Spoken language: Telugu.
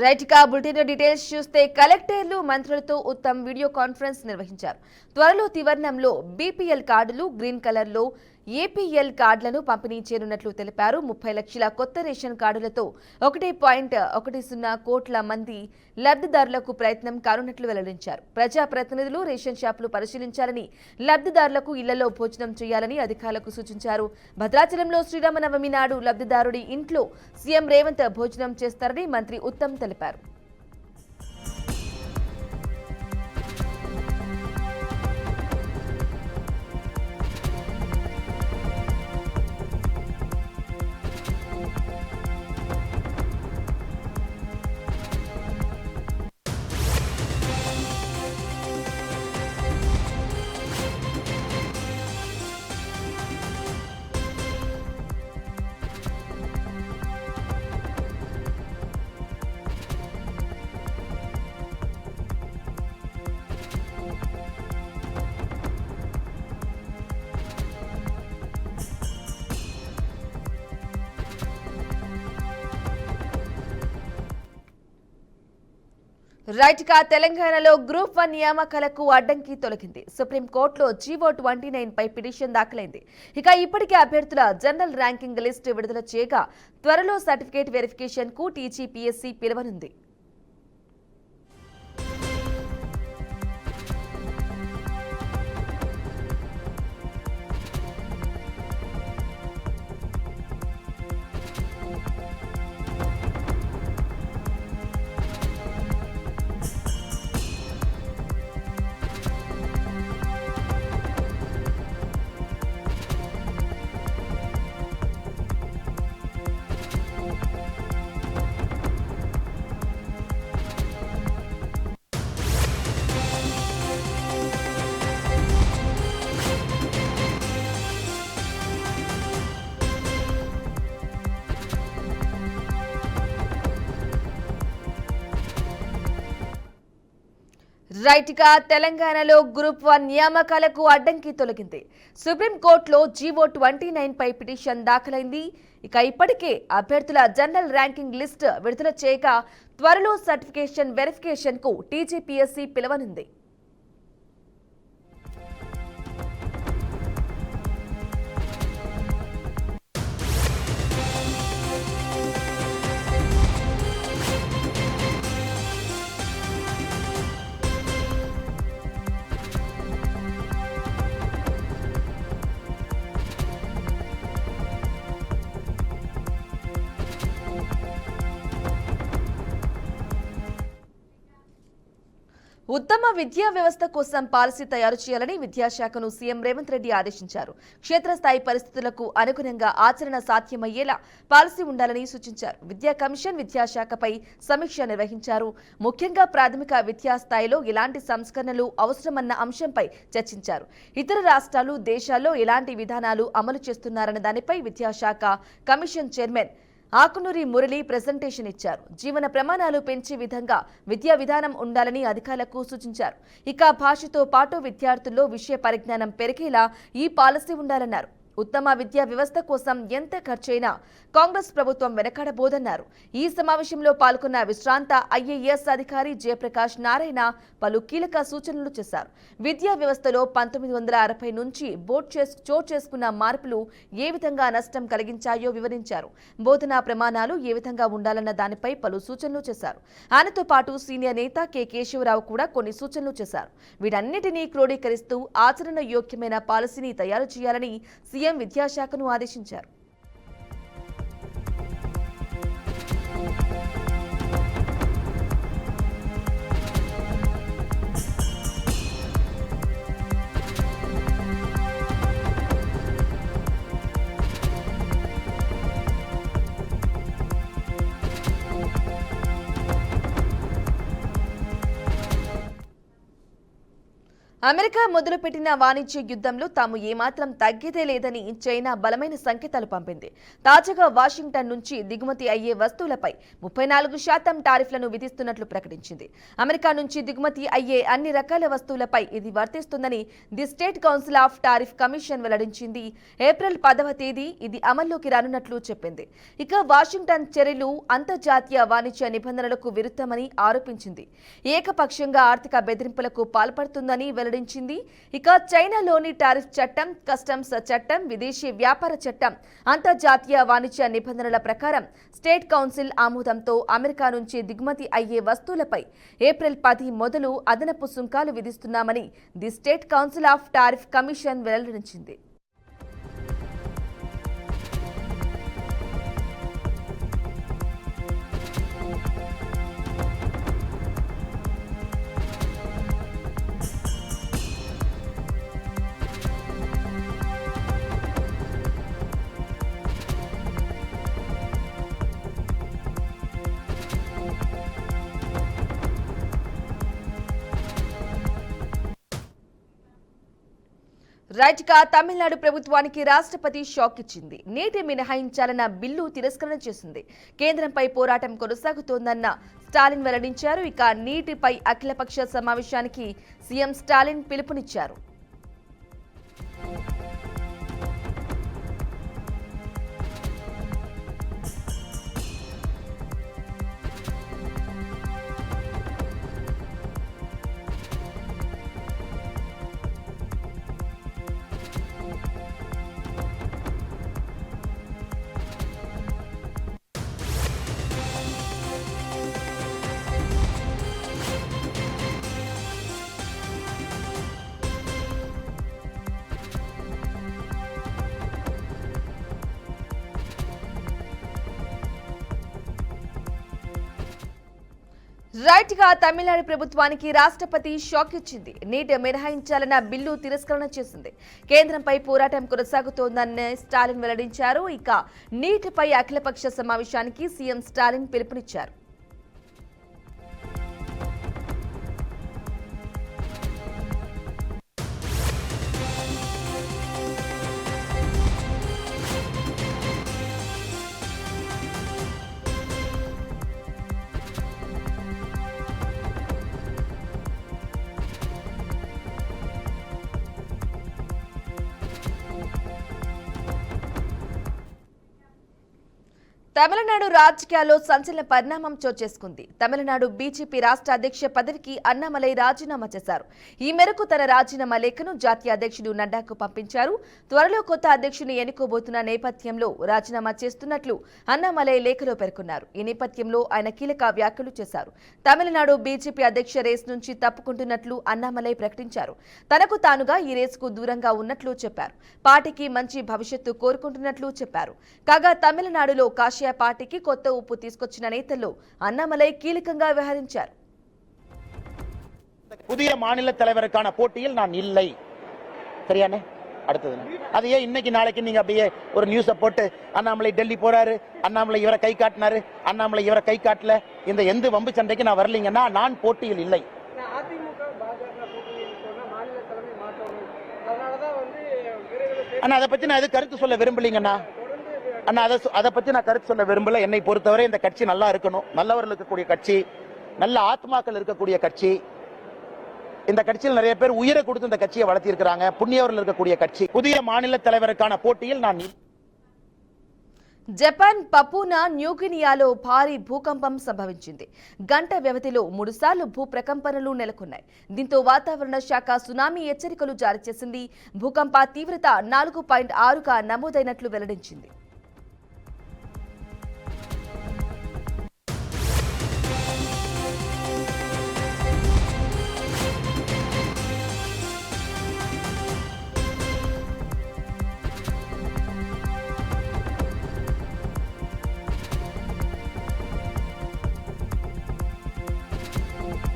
రైట్ కా బులెటిన్ డీటెయిల్స్ చూస్తే కలెక్టర్లు మంత్రులతో ఉత్తమ్ వీడియో కాన్ఫరెన్స్ నిర్వహించారు. త్వరలో త్రివర్ణంలో బీపీఎల్ కార్డులు, గ్రీన్ కలర్లో ఏపీఎల్ కార్డులను పంపిణీ చేయనున్నట్లు తెలిపారు. 30 లక్షల కొత్త రేషన్ కార్డులతో 1.10 కోట్ల మంది లబ్ధిదారులకు ప్రయత్నం కానున్నట్లు వెల్లడించారు. ప్రజాప్రతినిధులు రేషన్ షాపులు పరిశీలించాలని, లబ్ధిదారులకు ఇళ్లలో భోజనం చేయాలని అధికారులకు సూచించారు. భద్రాచలంలో శ్రీరామనవమి నాడు లబ్ధిదారుడి ఇంట్లో సీఎం రేవంత్ భోజనం చేస్తారని మంత్రి ఉత్తమ్ తెలిపారు. రైట్ కా తెలంగాణలో గ్రూప్ 1 నియామకాలకు అడ్డంకి తొలగింది. సుప్రీంకోర్టులో జీవో 29 పై పిటిషన్ దాఖలైంది. ఇక ఇప్పటికే అభ్యర్థుల జనరల్ ర్యాంకింగ్ లిస్ట్ విడుదల చేయగా త్వరలో సర్టిఫికేట్ వెరిఫికేషన్ కు టీజీపీఎస్సీ పిలువనుంది. రైట్ గా తెలంగాణలో గ్రూప్ 1 నియామకాలకు అడ్డంకి తొలగింది. సుప్రీంకోర్టులో జీవో 29 పై పిటిషన్ దాఖలైంది. ఇక ఇప్పటికే అభ్యర్థుల జనరల్ ర్యాంకింగ్ లిస్ట్ విడుదల చేయగా త్వరలో సర్టిఫికేషన్ వెరిఫికేషన్ కు టీజీపీఎస్సీ పిలువనుంది. ఉత్తమ విద్యా వ్యవస్థ కోసం పాలసీ తయారు చేయాలని విద్యాశాఖను సీఎం రేవంత్ రెడ్డి ఆదేశించారు. క్షేత్రస్థాయి పరిస్థితులకు అనుగుణంగా ఆచరణ సాధ్యమయ్యేలా పాలసీ ఉండాలని సూచించారు. విద్యా కమిషన్ విద్యాశాఖపై సమీక్ష నిర్వహించారు. ముఖ్యంగా ప్రాథమిక విద్యా స్థాయిలో ఎలాంటి సంస్కరణలు అవసరమన్న అంశంపై చర్చించారు. ఇతర రాష్ట్రాలు, దేశాల్లో ఎలాంటి విధానాలు అమలు చేస్తున్నారన్న దానిపై విద్యాశాఖ commission chairman Akunuri Murali presentation ఇచ్చారు. జీవన ప్రమాణాలు పెంచే విధంగా విద్యా విధానం ఉండాలని అధికారులకు సూచించారు. ఇక భాషతో పాటు విద్యార్థుల్లో విషయ పరిజ్ఞానం పెరిగేలా ఈ పాలసీ ఉండాలన్నారు. ఉత్తమ విద్యా వ్యవస్థ కోసం ఎంత ఖర్చైనా కాంగ్రెస్ ప్రభుత్వం వెనకాడబోదన్నారు. ఈ సమావేశంలో పాల్గొన్న విశ్రాంత ఐఏఎస్ అధికారి జయప్రకాష్ నారాయణ పలు కీలక సూచనలు చేశారు. విద్యా వ్యవస్థలో 1960 నుంచి చోటు చేసుకున్న మార్పులు ఏ విధంగా నష్టం కలిగించాయో వివరించారు. బోధనా ప్రమాణాలు ఏ విధంగా ఉండాలన్న దానిపై పలు సూచనలు చేశారు. ఆయనతో పాటు సీనియర్ నేత కె కేశవరావు కూడా కొన్ని సూచనలు చేశారు. వీటన్నిటినీ క్రోడీకరిస్తూ ఆచరణ యోగ్యమైన పాలసీని తయారు చేయాలని సీఎం విద్యాశాఖను ఆదేశించారు. అమెరికా మొదలుపెట్టిన వాణిజ్య యుద్ధంలో తాము ఏమాత్రం తగ్గేదే లేదని చైనా బలమైన సంకేతాలు పంపింది. తాజాగా వాషింగ్టన్ నుంచి దిగుమతి అయ్యే వస్తువులపై 34% టారిఫ్లను విధిస్తున్నట్లు ప్రకటించింది. అమెరికా నుంచి దిగుమతి అయ్యే అన్ని రకాల వస్తువులపై ఇది వర్తిస్తుందని the State Council of Tariff Commission వెల్లడించింది. ఏప్రిల్ 10వ తేదీ ఇది అమల్లోకి రానున్నట్లు చెప్పింది. ఇక వాషింగ్టన్ చర్యలు అంతర్జాతీయ వాణిజ్య నిబంధనలకు విరుద్ధమని ఆరోపించింది. ఏకపక్షంగా ఆర్థిక బెదిరింపులకు పాల్పడుతుందని వెల్లడించింది. ఇక చైనాలోని టారిఫ్ చట్టం, కస్టమ్స్ చట్టం, విదేశీ వ్యాపార చట్టం, అంతర్జాతీయ వాణిజ్య నిబంధనల ప్రకారం స్టేట్ కౌన్సిల్ ఆమోదంతో అమెరికా నుంచి దిగుమతి అయ్యే వస్తువులపై ఏప్రిల్ 10 మొదలు అదనపు సుంకాలు విధిస్తున్నామని the State Council of Tariff Commission వెల్లడించింది. రైట్గా తమిళనాడు ప్రభుత్వానికి రాష్ట్రపతి షాక్ ఇచ్చింది. నీటి మినహాయించాలన్న బిల్లు తిరస్కరణ చేసింది. కేంద్రంపై పోరాటం కొనసాగుతోందన్న స్టాలిన్ వెల్లడించారు. ఇక నీటిపై అఖిలపక్ష సమావేశానికి సీఎం స్టాలిన్ పిలుపునిచ్చారు. రైట్గా తమిళనాడు ప్రభుత్వానికి రాష్ట్రపతి షాక్ ఇచ్చింది. నీటి మినహాయించాలన్న బిల్లు తిరస్కరణ చేసింది. కేంద్రంపై పోరాటం కొనసాగుతోందని స్టాలిన్ వెల్లడించారు. ఇక నీటిపై అఖిలపక్ష సమావేశానికి సీఎం స్టాలిన్ పిలుపునిచ్చారు. తమిళనాడు రాజకీయాల్లో సంచలన పరిణామం చోటు చేసుకుంది. తమిళనాడు బీజేపీ రాష్ట్ర అధ్యక్ష పదవికి అన్నామలై రాజీనామా చేశారు. ఈ మేరకు తన రాజీనామా లేఖను జాతీయ అధ్యక్షుడు నడ్డాకు పంపించారు. త్వరలో కొత్త అధ్యక్షుని ఎన్నుకోబోతున్న నేపథ్యంలో రాజీనామా చేస్తున్నట్లు అన్నామలై లేఖలో పేర్కొన్నారు. ఈ నేపథ్యంలో ఆయన కీలక వ్యాఖ్యలు చేశారు. తమిళనాడు బీజేపీ అధ్యక్ష రేస్ నుంచి తప్పుకుంటున్నట్లు అన్నామలై ప్రకటించారు. తనకు తానుగా ఈ రేసుకు దూరంగా ఉన్నట్లు చెప్పారు. పార్టీకి మంచి భవిష్యత్తు కోరుకుంటున్నట్లు చెప్పారు. కాగా తమిళనాడులో కాషాయ పార్టీకి కొత్త ఊపు తీసుకొచ్చిన నేతల్లో అన్నామలై కీలకంగా వ్యవహరించారు. புதிய மாநில தலைவருக்கான போட்டியில் நான் இல்லை. சரியானே? அடுத்தது அது ஏன் இன்னைக்கு நாளைக்கு நீங்க அப்படியே ஒரு நியூஸ போட்டு அண்ணாமலை டெல்லி போறாரு, அண்ணாமலை இவரை கை காட்டினாரு, அண்ணாமலை இவரை கை காட்டல, இந்த எந்த வம்பு சண்டைக்கு நான் வரலீங்கன்னா நான் போட்டியில் இல்லை. அண்ணா அதை பத்தி நான் எது கருத்து சொல்ல விரும்பலீங்கண்ணா. அண்ணா அதை பத்தி நான் கருத்து சொல்ல விரும்பல. என்னை பொறுத்தவரை இந்த கட்சி நல்லா இருக்கணும், நல்லவர்கள் இருக்கக்கூடிய கட்சி, நல்ல ஆத்மாக்கள் இருக்கக்கூடிய கட்சி. இந்த கட்சியில் நிறைய பேர் உயிரை கொடுத்து இந்த கட்சியை வளர்த்தி இருக்கிறாங்க. புண்ணியவர்கள் இருக்கக்கூடிய கட்சி. புதிய மாநில தலைவருக்கான போட்டியில் நான் జపాన్ పపూనా న్యూగినియాలో భారీ భూకంపం సంభవించింది. గంట వ్యవధిలో 3 సార్లు భూ ప్రకంపనలు నెలకొన్నాయి. దీంతో వాతావరణ శాఖ సునామీ హెచ్చరికలు జారీ చేసింది. భూకంప తీవ్రత 4.6గా నమోదైనట్లు వెల్లడించింది.